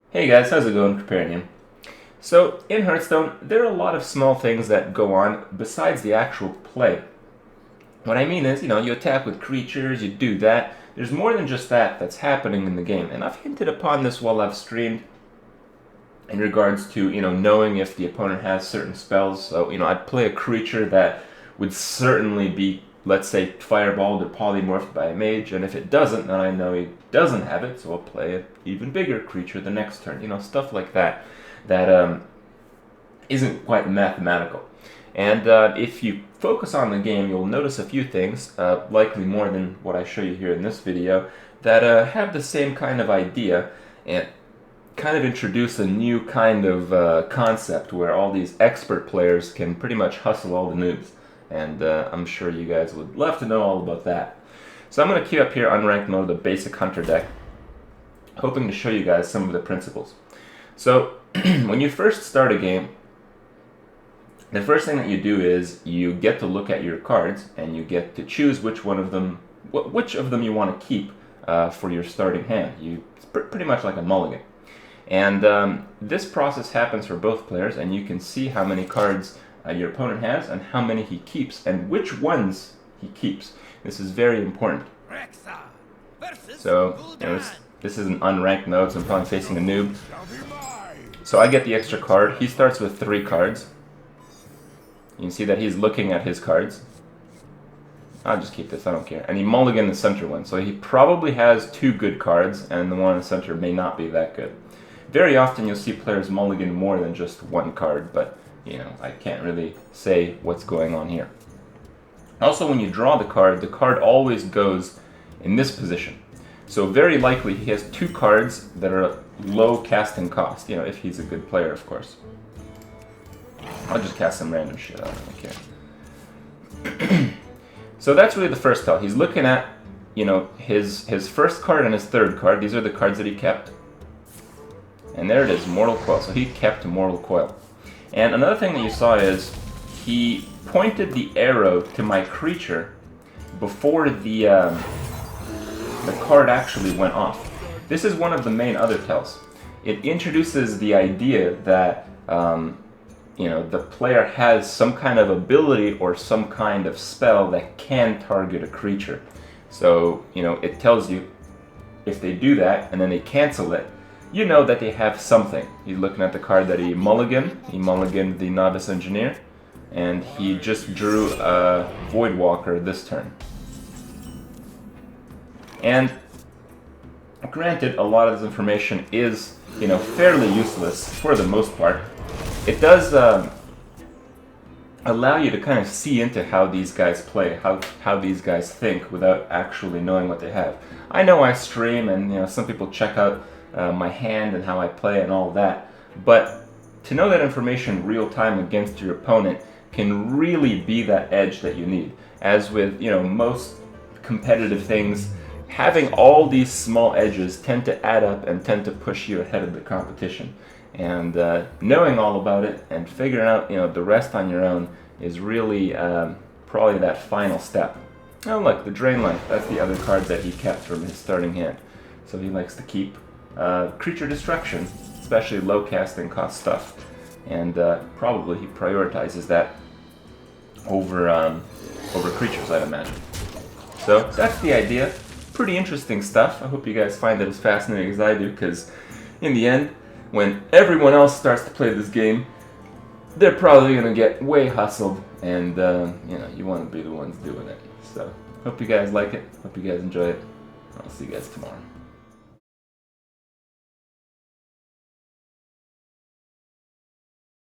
Hey guys, how's it going? Companion. So, in Hearthstone, there are a lot of small things that go on besides the actual play. What I mean is, you attack with creatures, you do that. There's more than just that that's happening in the game. And I've hinted upon this while I've streamed in regards to, knowing if the opponent has certain spells. So, I'd play a creature that would certainly be, let's say, fireballed or polymorphed by a mage, and if it doesn't, then I know he doesn't have it, so I'll play an even bigger creature the next turn. Stuff like that that isn't quite mathematical. And if you focus on the game, you'll notice a few things, likely more than what I show you here in this video, that have the same kind of idea and kind of introduce a new kind of concept where all these expert players can pretty much hustle all the noobs. And I'm sure you guys would love to know all about that. So I'm going to queue up here unranked mode, the basic hunter deck, hoping to show you guys some of the principles. So when you first start a game, the first thing that you do is you get to look at your cards and you get to choose which of them you want to keep for your starting hand. It's pretty much like a mulligan. And this process happens for both players, and you can see how many cards your opponent has and how many he keeps and which ones he keeps. This is very important. So this is an unranked mode, so I'm probably facing a noob. So I get the extra card. He starts with 3 cards. You can see that he's looking at his cards. I'll just keep this, I don't care. And he mulliganed the center one, so he probably has 2 good cards, and the one in the center may not be that good. Very often you'll see players mulligan more than just 1 card, but I can't really say what's going on here. Also, when you draw the card always goes in this position. So very likely he has 2 cards that are low casting cost, if he's a good player, of course. I'll just cast some random shit, I don't really care. So that's really the first tell. He's looking at, his first card and his third card. These are the cards that he kept. And there it is, Mortal Coil. So he kept Mortal Coil. And another thing that you saw is he pointed the arrow to my creature before the card actually went off. This is one of the main other tells. It introduces the idea that the player has some kind of ability or some kind of spell that can target a creature. So it tells you if they do that and then they cancel it, you know that they have something. He's looking at the card that he mulliganed. He mulliganed the Novice Engineer, and he just drew a Voidwalker this turn. And granted, a lot of this information is, fairly useless for the most part. It does allow you to kind of see into how these guys play, how these guys think without actually knowing what they have. I know I stream, and some people check out my hand and how I play and all that, but to know that information real time against your opponent can really be that edge that you need. As with most competitive things, having all these small edges tend to add up and tend to push you ahead of the competition. And knowing all about it and figuring out the rest on your own is really probably that final step. Oh look, the Drain Life, that's the other card that he kept from his starting hand. So he likes to keep creature destruction, especially low casting cost stuff, and probably he prioritizes that over creatures, I'd imagine. So that's the idea. Pretty interesting stuff. I hope you guys find it as fascinating as I do, because in the end, when everyone else starts to play this game, they're probably going to get way hustled, and you want to be the ones doing it. So hope you guys like it. Hope you guys enjoy it. I'll see you guys tomorrow.